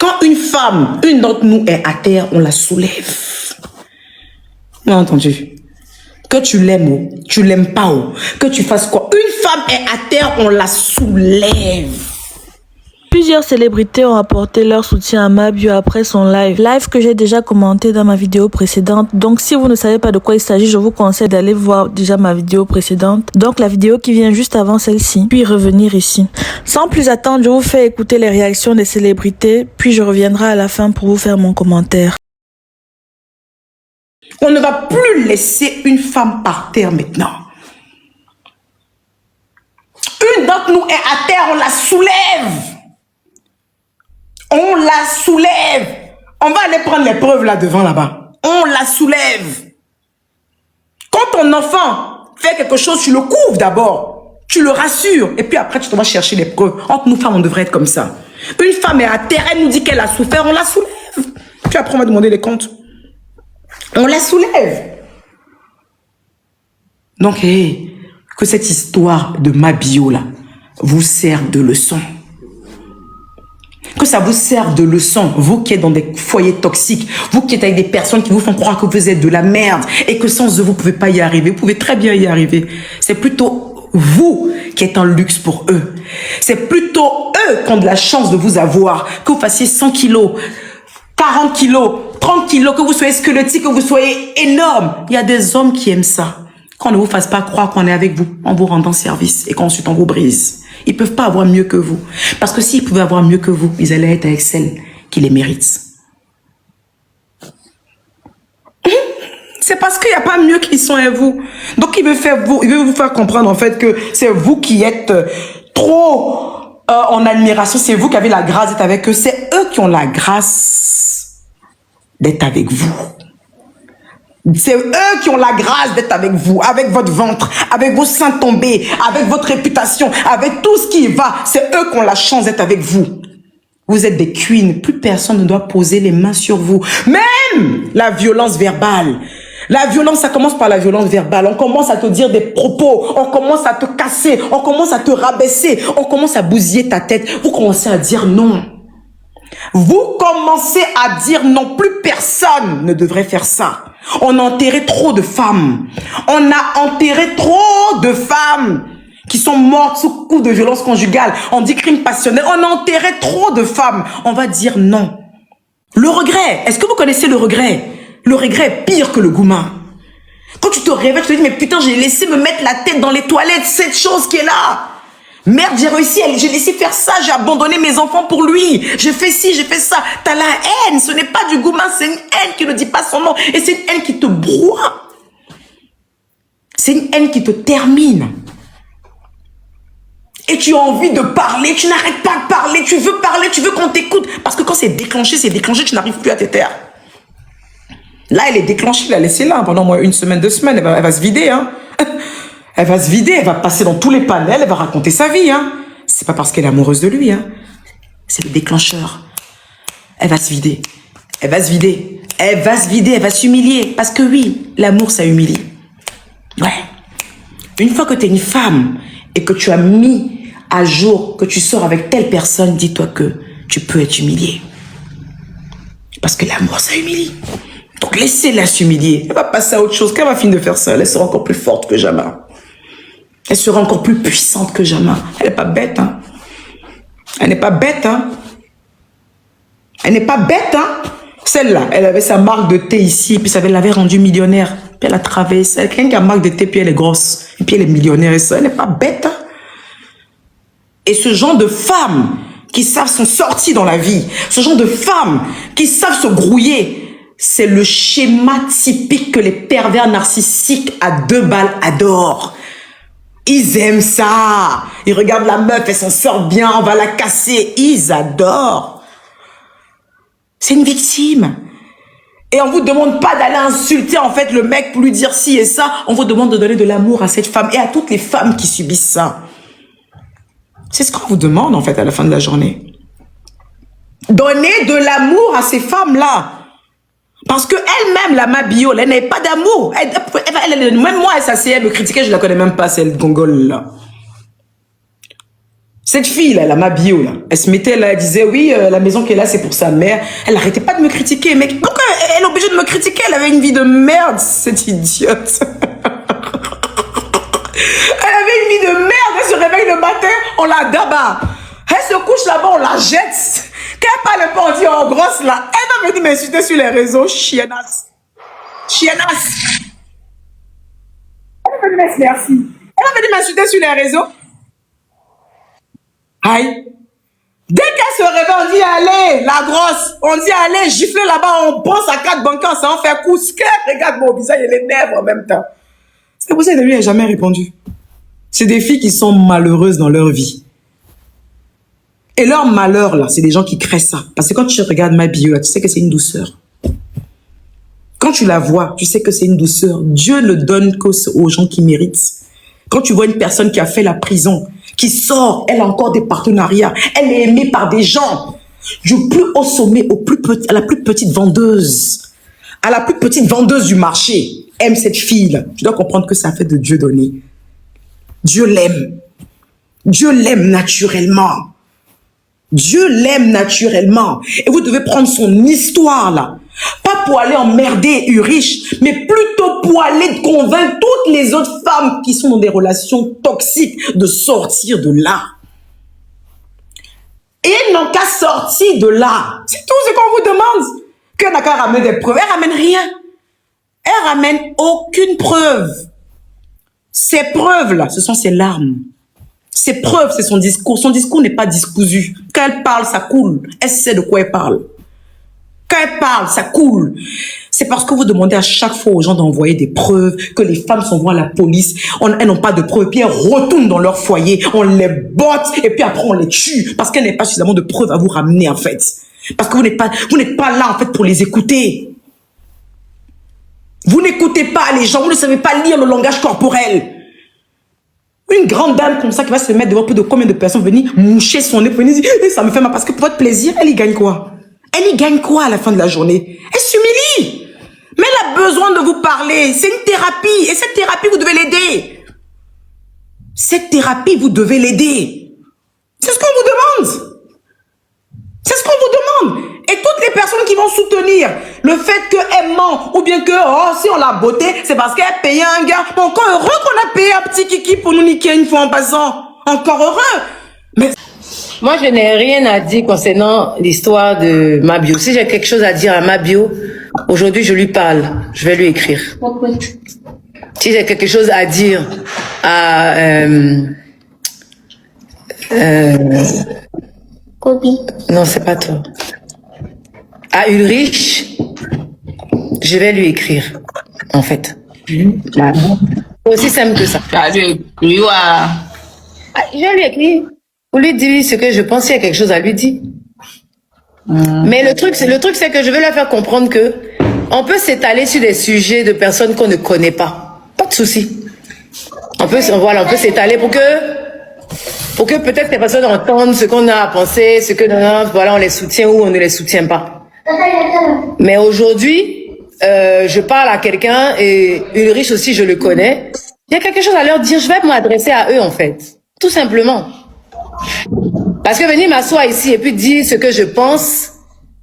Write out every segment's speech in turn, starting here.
Quand une femme, une d'entre nous est à terre, on la soulève. Vous avez entendu? Que tu l'aimes ou tu l'aimes pas ou que tu fasses quoi? Une femme est à terre, on la soulève. Plusieurs célébrités ont apporté leur soutien à Mabio après son live que j'ai déjà commenté dans ma vidéo précédente. Donc si vous ne savez pas de quoi il s'agit, je vous conseille d'aller voir déjà ma vidéo précédente. Donc la vidéo qui vient juste avant celle-ci, puis revenir ici. Sans plus attendre, je vous fais écouter les réactions des célébrités, puis je reviendrai à la fin pour vous faire mon commentaire. On ne va plus laisser une femme par terre maintenant. Une d'entre nous est à terre, on la soulève. On la soulève. On va aller prendre les preuves là devant là-bas. On la soulève. Quand ton enfant fait quelque chose, tu le couvres d'abord. Tu le rassures. Et puis après, tu te vas chercher les preuves. Entre nous femmes, on devrait être comme ça. Une femme est à terre, elle nous dit qu'elle a souffert, on la soulève. Puis après, on va demander les comptes. On la soulève. Donc, que cette histoire de Mabio là vous serve de leçon. Que ça vous serve de leçon, vous qui êtes dans des foyers toxiques, vous qui êtes avec des personnes qui vous font croire que vous êtes de la merde et que sans eux, vous ne pouvez pas y arriver. Vous pouvez très bien y arriver. C'est plutôt vous qui êtes un luxe pour eux. C'est plutôt eux qui ont de la chance de vous avoir. Que vous fassiez 100 kilos, 40 kilos, 30 kilos, que vous soyez squelettique, que vous soyez énorme. Il y a des hommes qui aiment ça. Qu'on ne vous fasse pas croire qu'on est avec vous en vous rendant service et qu'ensuite on vous brise. Ils ne peuvent pas avoir mieux que vous. Parce que s'ils pouvaient avoir mieux que vous, ils allaient être avec celles qui les méritent. C'est parce qu'il n'y a pas mieux qu'ils sont avec vous. Donc il veut vous faire comprendre en fait que c'est vous qui êtes trop en admiration. C'est vous qui avez la grâce d'être avec eux. C'est eux qui ont la grâce d'être avec vous. C'est eux qui ont la grâce d'être avec vous, avec votre ventre, avec vos seins tombés, avec votre réputation, avec tout ce qui va. C'est eux qui ont la chance d'être avec vous. Vous êtes des queens. Plus personne ne doit poser les mains sur vous. Même la violence verbale. La violence, ça commence par la violence verbale. On commence à te dire des propos. On commence à te casser. On commence à te rabaisser. On commence à bousiller ta tête. Vous commencez à dire non. Vous commencez à dire non. Plus personne ne devrait faire ça. On a enterré trop de femmes. On a enterré trop de femmes qui sont mortes sous coup de violence conjugale. On dit crime passionnel. On a enterré trop de femmes. On va dire non. Le regret. Est-ce que vous connaissez le regret? Le regret est pire que le goumin. Quand tu te réveilles, tu te dis, mais putain, j'ai laissé me mettre la tête dans les toilettes. Cette chose qui est là. Merde, j'ai réussi, j'ai laissé faire ça, j'ai abandonné mes enfants pour lui. J'ai fait ci, j'ai fait ça. T'as la haine, ce n'est pas du goumin, c'est une haine qui ne dit pas son nom. Et c'est une haine qui te broie. C'est une haine qui te termine. Et tu as envie de parler, tu n'arrêtes pas de parler, tu veux qu'on t'écoute. Parce que quand c'est déclenché, tu n'arrives plus à te taire. Là, elle est déclenchée, elle a laissé là pendant moi 1 semaine, 2 semaines, elle va se vider, hein. Elle va se vider, elle va passer dans tous les panels, elle va raconter sa vie, hein. C'est pas parce qu'elle est amoureuse de lui, hein. C'est le déclencheur. Elle va se vider. Elle va se vider. Elle va se vider, elle va s'humilier. Parce que oui, l'amour, ça humilie. Ouais. Une fois que tu es une femme et que tu as mis à jour que tu sors avec telle personne, dis-toi que tu peux être humilié. Parce que l'amour, ça humilie. Donc laissez-la s'humilier. Elle va passer à autre chose. Quand elle va finir de faire ça, elle sera encore plus forte que jamais. Elle sera encore plus puissante que jamais. Elle n'est pas bête, hein. Elle n'est pas bête, hein. Elle n'est pas bête, hein. Celle-là, elle avait sa marque de thé ici, puis ça l'avait rendue millionnaire. Puis elle a traversé. Elle quelqu'un qui a une marque de thé, puis elle est grosse. Et puis elle est millionnaire et ça. Elle n'est pas bête, hein. Et ce genre de femmes qui savent s'en sortir dans la vie, ce genre de femmes qui savent se grouiller, c'est le schéma typique que les pervers narcissiques à 2 balles adorent. Ils aiment ça. Ils regardent la meuf, elle s'en sort bien, on va la casser. Ils adorent. C'est une victime. Et on vous demande pas d'aller insulter en fait le mec pour lui dire ci et ça. On vous demande de donner de l'amour à cette femme et à toutes les femmes qui subissent ça. C'est ce qu'on vous demande en fait à la fin de la journée. Donnez de l'amour à ces femmes-là. Parce que elle-même, la Mabio, elle n'avait pas d'amour. Même moi, elle s'asseyait, elle me critiquait, je la connais même pas, celle gongole là. Cette fille, là, ma bio, là, elle se mettait là, elle disait, oui, la maison qu'elle a, c'est pour sa mère. Elle arrêtait pas de me critiquer. Mais pourquoi elle est obligée de me critiquer? Elle avait une vie de merde, cette idiote. Elle avait une vie de merde. Elle se réveille le matin, on la dabat. Elle se couche là-bas, on la jette. Quand elle parle pas, on dit, oh, grosse là. Elle va venir m'insulter sur les réseaux, chiennasse. Chiennasse. Elle va venir merci. Elle va venir m'insulter sur les réseaux. Aïe. Dès qu'elle se réveille, on dit allez, la grosse. On dit allez, gifler là-bas, on pense à carte bancaire, ça en fait cousquet. Regarde mon visage et les lèvres en même temps. C'est pour ça que lui n'a jamais répondu. C'est des filles qui sont malheureuses dans leur vie. Et leur malheur, là, c'est des gens qui créent ça. Parce que quand tu regardes ma bio, là, tu sais que c'est une douceur. Quand tu la vois, tu sais que c'est une douceur. Dieu ne donne qu'aux gens qui méritent. Quand tu vois une personne qui a fait la prison, qui sort, elle a encore des partenariats, elle est aimée par des gens, du plus haut sommet à la plus petite vendeuse, à la plus petite vendeuse du marché, aime cette fille-là. Tu dois comprendre que ça fait de Dieu donné. Dieu l'aime. Dieu l'aime naturellement. Dieu l'aime naturellement. Et vous devez prendre son histoire là. Pas pour aller emmerder Ulrich, mais plutôt pour aller convaincre toutes les autres femmes qui sont dans des relations toxiques de sortir de là. Et elles n'ont qu'à sortir de là. C'est tout ce qu'on vous demande. Qu'elle n'a qu'à ramener des preuves. Elle ramène rien. Elle ramène aucune preuve. Ces preuves-là, ce sont ses larmes. Ses preuves, c'est son discours. Son discours n'est pas discousu. Quand elle parle, ça coule. Elle sait de quoi elle parle. Quand elle parle, ça coule. C'est parce que vous demandez à chaque fois aux gens d'envoyer des preuves, que les femmes s'envoient à la police, elles n'ont pas de preuves, puis elles retournent dans leur foyer, on les botte, et puis après on les tue, parce qu'elles n'ont pas suffisamment de preuves à vous ramener, en fait. Parce que vous n'êtes pas là, en fait, pour les écouter. Vous n'écoutez pas les gens, vous ne savez pas lire le langage corporel. Une grande dame comme ça qui va se mettre devant plus de combien de personnes venir moucher son nez, venir dire, ça me fait mal, parce que pour votre plaisir, elle y gagne quoi? Elle y gagne quoi à la fin de la journée? Elle s'humilie. Mais elle a besoin de vous parler. C'est une thérapie. Et cette thérapie, vous devez l'aider. Cette thérapie, vous devez l'aider. C'est ce qu'on vous demande. C'est ce qu'on vous demande. Et toutes les personnes qui vont soutenir le fait qu'elle ment, ou bien que, oh, si on l'a beauté, c'est parce qu'elle a payé un gars. Encore heureux qu'on a payé un petit kiki pour nous niquer une fois en passant. Encore heureux. Mais... Moi, je n'ai rien à dire concernant l'histoire de Mabio. Si j'ai quelque chose à dire à Mabio, aujourd'hui, je lui parle. Je vais lui écrire. Si j'ai quelque chose à dire à... non, c'est pas toi. À Ulrich, je vais lui écrire, en fait. Aussi simple que ça. Je vais lui écrire. Pour lui dire ce que je pense, s'il y a quelque chose à lui dire. Mais le truc, c'est que je vais leur faire comprendre que on peut s'étaler sur des sujets de personnes qu'on ne connaît pas. Pas de souci. On peut s'étaler pour que peut-être les personnes entendent ce qu'on a à penser, ce que voilà, on les soutient ou on ne les soutient pas. Mais aujourd'hui, je parle à quelqu'un et Ulrich aussi, je le connais. Il y a quelque chose à leur dire. Je vais m'adresser à eux, en fait. Tout simplement. Parce que venir m'asseoir ici et puis dire ce que je pense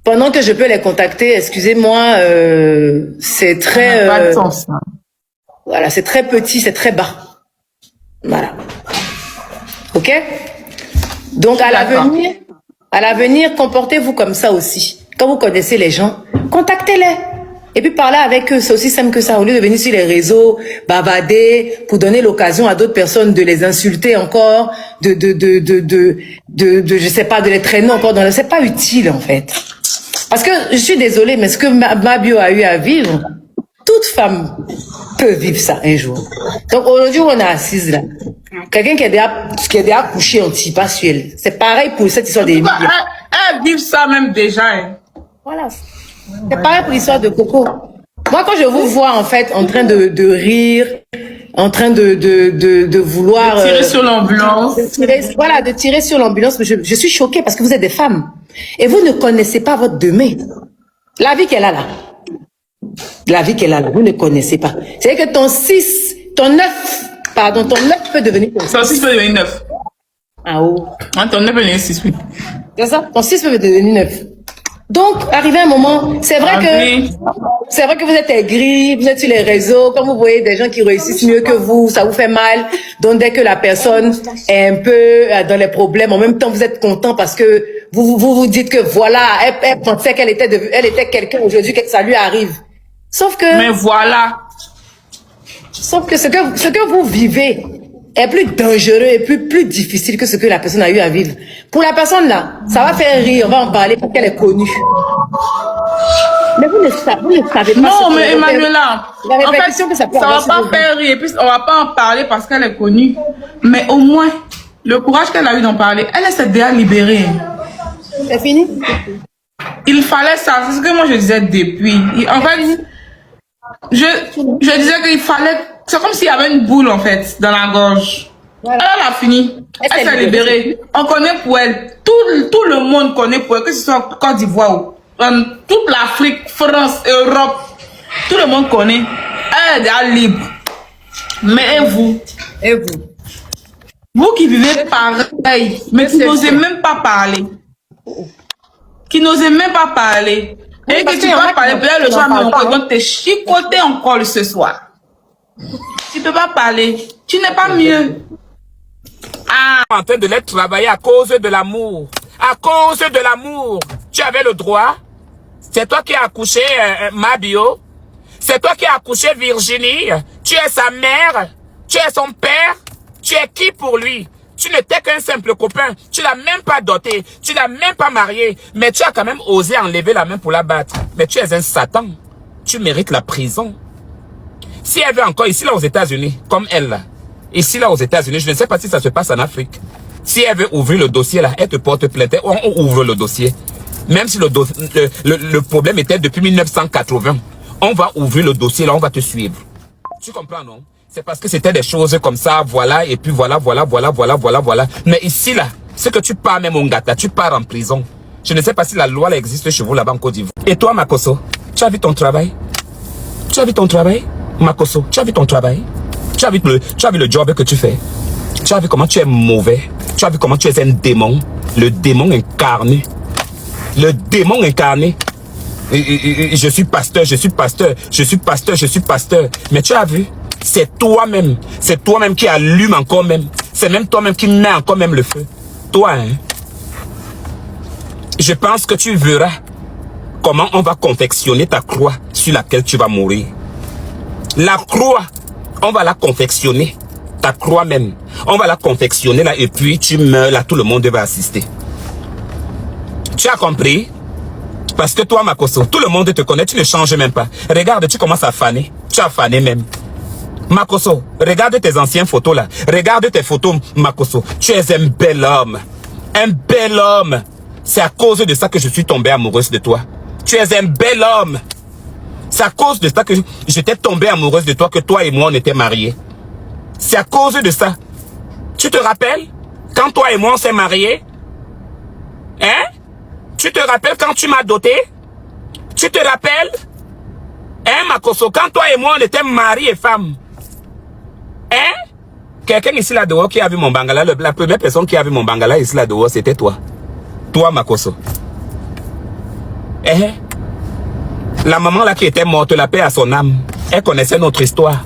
pendant que je peux les contacter, excusez-moi, c'est très... pas de sens, hein. Voilà, c'est très petit, c'est très bas. Voilà. Ok? Donc à l'avenir, comportez-vous comme ça aussi. Quand vous connaissez les gens, contactez-les. Et puis parler avec eux, c'est aussi simple que ça. Au lieu de venir sur les réseaux, bavarder, pour donner l'occasion à d'autres personnes de les insulter encore, je sais pas, de les traîner encore dans le... C'est pas utile, en fait. Parce que, je suis désolée, mais ce que Mabio a eu à vivre, toute femme peut vivre ça un jour. Donc, aujourd'hui, on est assise là. Quelqu'un qui est déjà couché, on ne tire pas sur elle. C'est pareil pour cette histoire des... Elle vit ça même déjà, hein. Voilà. C'est pareil pour l'histoire de Coco. Moi, quand je vous vois, en fait, en train de rire, en train de vouloir... De tirer sur l'ambulance. De tirer sur l'ambulance. Je suis choquée parce que vous êtes des femmes. Et vous ne connaissez pas votre demain. La vie qu'elle a là. La vie qu'elle a là, vous ne connaissez pas. C'est-à-dire que ton 9 peut devenir ton 6. Ça aussi peut devenir 9. Ah oh. Ton 9 est 6, oui. C'est ça? Ton 6 peut devenir 9. Donc, arrivé un moment, c'est vrai que vous êtes aigri, vous êtes sur les réseaux, quand vous voyez des gens qui réussissent mieux que vous, ça vous fait mal. Donc, dès que la personne est un peu dans les problèmes, en même temps, vous êtes content parce que vous dites que voilà, elle pensait qu'elle était quelqu'un aujourd'hui, que ça lui arrive. Sauf que... Mais voilà. Sauf que ce que vous vivez est plus dangereux et plus difficile que ce que la personne a eu à vivre. Pour la personne là, ça va faire rire, on va en parler parce qu'elle est connue. Mais vous ne savez pas. Non, mais Emmanuela, la en fait, répercussion que ça peut ça avoir va pas sur vous. faire rire. Et puis, on va pas en parler parce qu'elle est connue. Mais au moins, le courage qu'elle a eu d'en parler, elle s'est déjà libérée. C'est fini? Il fallait ça. C'est ce que moi je disais depuis. En fait, je disais qu'il fallait... C'est comme s'il y avait une boule, en fait, dans la gorge. Voilà. Elle a fini. Elle s'est libérée. On connaît pour elle. Tout le monde connaît pour elle, que ce soit Côte d'Ivoire ou toute l'Afrique, France, Europe. Tout le monde connaît. Elle est déjà libre. Mais et vous? Et vous? Vous qui vivez pareil, mais qui n'osez même pas parler. Qui n'osez même pas parler. Et que tu vas parler, peut-être le soir, mais encore, ils vont te chicoter encore ce soir. Tu peux pas parler. Tu n'es pas mieux. En train de l'être travaillé à cause de l'amour. À cause de l'amour. Tu avais le droit. C'est toi qui as accouché Mabio. C'est toi qui as accouché Virginie. Tu es sa mère. Tu es son père. Tu es qui pour lui? Tu n'étais qu'un simple copain. Tu l'as même pas doté. Tu l'as même pas marié. Mais tu as quand même osé enlever la main pour la battre. Mais tu es un Satan. Tu mérites la prison. Si elle veut encore ici là aux États-Unis, comme elle là, ici là aux États-Unis, je ne sais pas si ça se passe en Afrique. Si elle veut ouvrir le dossier là, elle te porte plainte, on ouvre le dossier. Même si le problème était depuis 1980, on va ouvrir le dossier là, on va te suivre. Tu comprends non? C'est parce que c'était des choses comme ça, voilà, et puis voilà. Mais ici là, ce que tu pars même Ongata, tu pars en prison. Je ne sais pas si la loi là existe chez vous là-bas en Côte d'Ivoire. Et toi Makosso, tu as vu ton travail? Tu as vu ton travail? Makosso, tu as vu ton travail? Tu as vu le job que tu fais? Tu as vu comment tu es mauvais? Tu as vu comment tu es un démon? Le démon incarné. Le démon incarné. Je suis pasteur. Mais tu as vu? C'est toi-même qui allume encore même. C'est même toi-même qui met encore même le feu. Toi, hein? Je pense que tu verras comment on va confectionner ta croix sur laquelle tu vas mourir. La croix, on va la confectionner. Ta croix même. On va la confectionner là et puis tu meurs là, tout le monde va assister. Tu as compris? Parce que toi, Makosso, tout le monde te connaît, tu ne changes même pas. Regarde, tu commences à faner. Tu as fané même. Makosso, regarde tes anciennes photos là. Regarde tes photos, Makosso. Tu es un bel homme. Un bel homme. C'est à cause de ça que je suis tombée amoureuse de toi. Tu es un bel homme. C'est à cause de ça que j'étais tombée amoureuse de toi, que toi et moi on était mariés. C'est à cause de ça. Tu te rappelles quand toi et moi on s'est mariés? Hein? Tu te rappelles quand tu m'as doté? Tu te rappelles? Hein, Makosso, quand toi et moi on était mari et femme? Hein? Quelqu'un ici là-dehors qui a vu mon bangala, la première personne qui a vu mon bangala ici là-dehors, c'était toi. Toi, Makosso. Hein? La maman là qui était morte, la paix à son âme, elle connaissait notre histoire.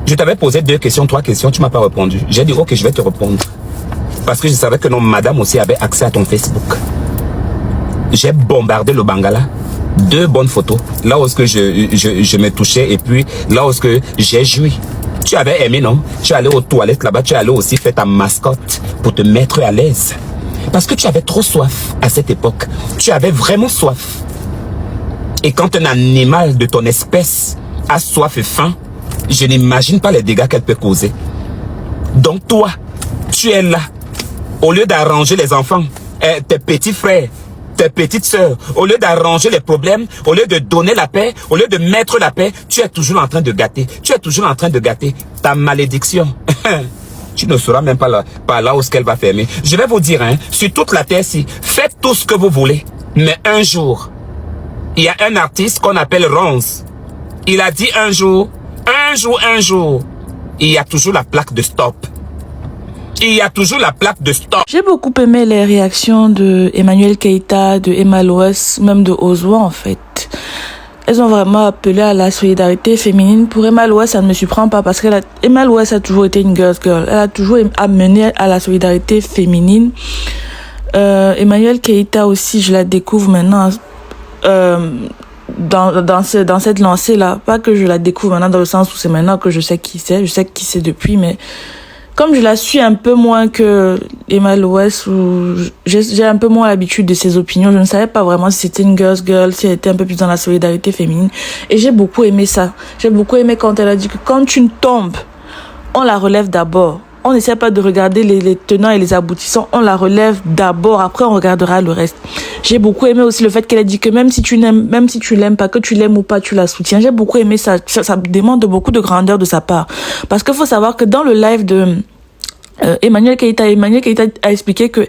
Je t'avais posé 2 questions, 3 questions, tu m'as pas répondu. J'ai dit ok, je vais te répondre. Parce que je savais que non, madame aussi avait accès à ton Facebook. J'ai bombardé le bangala. 2 bonnes photos. Là où je me touchais et puis là où j'ai joui. Tu avais aimé, non? Tu es allé aux toilettes là-bas, tu es allé aussi faire ta mascotte pour te mettre à l'aise. Parce que tu avais trop soif à cette époque. Tu avais vraiment soif. Et quand un animal de ton espèce a soif et faim, je n'imagine pas les dégâts qu'elle peut causer. Donc toi, tu es là. Au lieu d'arranger les enfants, tes petits frères, tes petites sœurs, au lieu d'arranger les problèmes, au lieu de donner la paix, au lieu de mettre la paix, tu es toujours en train de gâter. Tu es toujours en train de gâter ta malédiction. Tu ne sauras même pas par là où ce qu'elle va fermer. Je vais vous dire, hein, sur toute la terre-ci, faites tout ce que vous voulez. Mais un jour, il y a un artiste qu'on appelle Ronze. Il a dit un jour, il y a toujours la plaque de stop. Il y a toujours la plaque de stop. J'ai beaucoup aimé les réactions de Emmanuel Keïta, de Emma Loès, même de Ozwa en fait. Elles ont vraiment appelé à la solidarité féminine. Pour Emma Loès, ça ne me surprend pas parce que Emma Loès a toujours été une girl's girl. Elle a toujours amené à la solidarité féminine. Emmanuel Keïta aussi, je la découvre maintenant dans cette lancée-là. Pas que je la découvre maintenant dans le sens où c'est maintenant que je sais qui c'est. Je sais qui c'est depuis, mais comme je la suis un peu moins que Emma Loès, où j'ai un peu moins l'habitude de ses opinions, je ne savais pas vraiment si c'était une girl's girl, si elle était un peu plus dans la solidarité féminine. Et j'ai beaucoup aimé ça. J'ai beaucoup aimé quand elle a dit que quand une tombe, on la relève d'abord. On n'essaie pas de regarder les tenants et les aboutissants. On la relève d'abord. Après, on regardera le reste. J'ai beaucoup aimé aussi le fait qu'elle ait dit que même si tu l'aimes pas, que tu l'aimes ou pas, tu la soutiens. J'ai beaucoup aimé ça. Ça demande beaucoup de grandeur de sa part. Parce qu'il faut savoir que dans le live de Emmanuel Keïta a expliqué que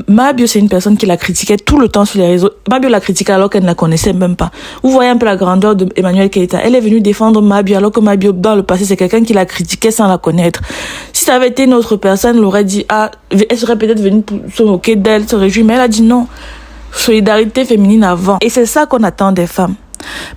Mabio, c'est une personne qui la critiquait tout le temps sur les réseaux. Mabio la critiquait alors qu'elle ne la connaissait même pas. Vous voyez un peu la grandeur de Emmanuel Keïta. Elle est venue défendre Mabio alors que Mabio, dans le passé, c'est quelqu'un qui la critiquait sans la connaître. Si ça avait été une autre personne, elle aurait dit, elle serait peut-être venue pour se moquer d'elle, se réjouir, mais elle a dit non. Solidarité féminine avant. Et c'est ça qu'on attend des femmes.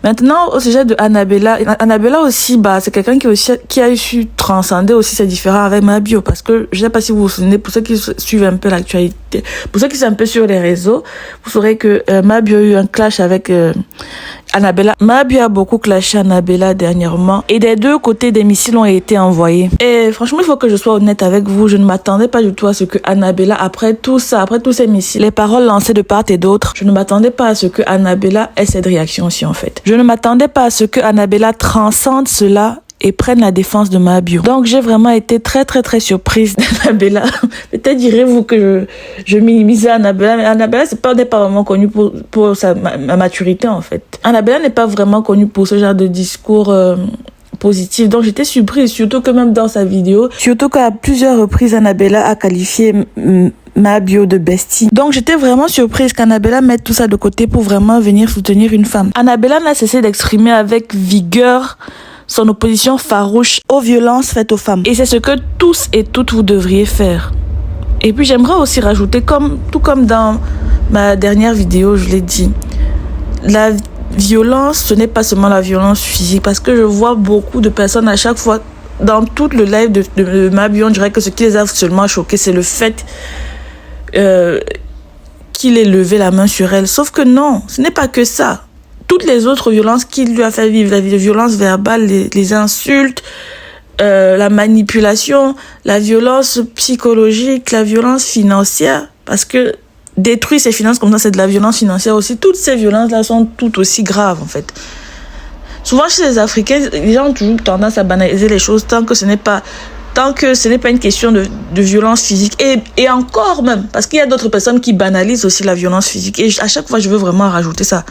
Maintenant, au sujet de Annabella aussi, c'est quelqu'un qui a su transcender aussi ses différends avec Mabio, parce que je sais pas si vous vous souvenez, pour ceux qui suivent un peu l'actualité, pour ceux qui sont un peu sur les réseaux, vous saurez que Mabio a eu un clash avec Annabella. Mabio a beaucoup clashé Annabella dernièrement, et des deux côtés des missiles ont été envoyés. Et franchement, il faut que je sois honnête avec vous, je ne m'attendais pas du tout à ce que Annabella, après tout ça, après tous ces missiles, les paroles lancées de part et d'autre, je ne m'attendais pas à ce que Annabella ait cette réaction aussi en fait. Je ne m'attendais pas à ce que Annabella transcende cela et prenne la défense de Mabio. Donc j'ai vraiment été très très très surprise d'Annabella. Peut-être direz-vous que je minimisais Annabella, mais Annabella n'est pas vraiment connue pour sa maturité en fait. Annabella n'est pas vraiment connue pour ce genre de discours positif. Donc j'étais surprise, surtout que même dans sa vidéo, surtout qu'à plusieurs reprises Annabella a qualifié Mabio de bestie. Donc j'étais vraiment surprise qu'Annabella mette tout ça de côté pour vraiment venir soutenir une femme. Annabella n'a cessé d'exprimer avec vigueur son opposition farouche aux violences faites aux femmes. Et c'est ce que tous et toutes vous devriez faire. Et puis j'aimerais aussi rajouter, tout comme dans ma dernière vidéo, je l'ai dit, la violence, ce n'est pas seulement la violence physique, parce que je vois beaucoup de personnes à chaque fois, dans tout le live de Mabio, on dirait que ce qui les a seulement choqués, c'est le fait qu'il ait levé la main sur elle. Sauf que non, ce n'est pas que ça. Toutes les autres violences qu'il lui a fait vivre, la violence verbale, les insultes, la manipulation, la violence psychologique, la violence financière, parce que détruire ses finances comme ça, c'est de la violence financière aussi. Toutes ces violences-là sont tout aussi graves, en fait. Souvent, chez les Africains, les gens ont toujours tendance à banaliser les choses tant que ce n'est pas une question de violence physique. Et encore même, parce qu'il y a d'autres personnes qui banalisent aussi la violence physique. Et à chaque fois, je veux vraiment rajouter ça.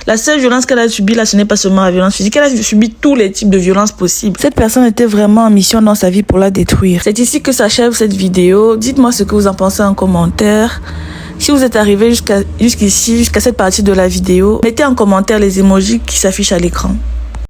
La seule violence qu'elle a subie là, ce n'est pas seulement la violence physique. Elle a subi tous les types de violences possibles. Cette personne était vraiment en mission dans sa vie pour la détruire. C'est ici que s'achève cette vidéo. Dites-moi ce que vous en pensez en commentaire. Si vous êtes arrivé jusqu'à cette partie de la vidéo, mettez en commentaire les emojis qui s'affichent à l'écran.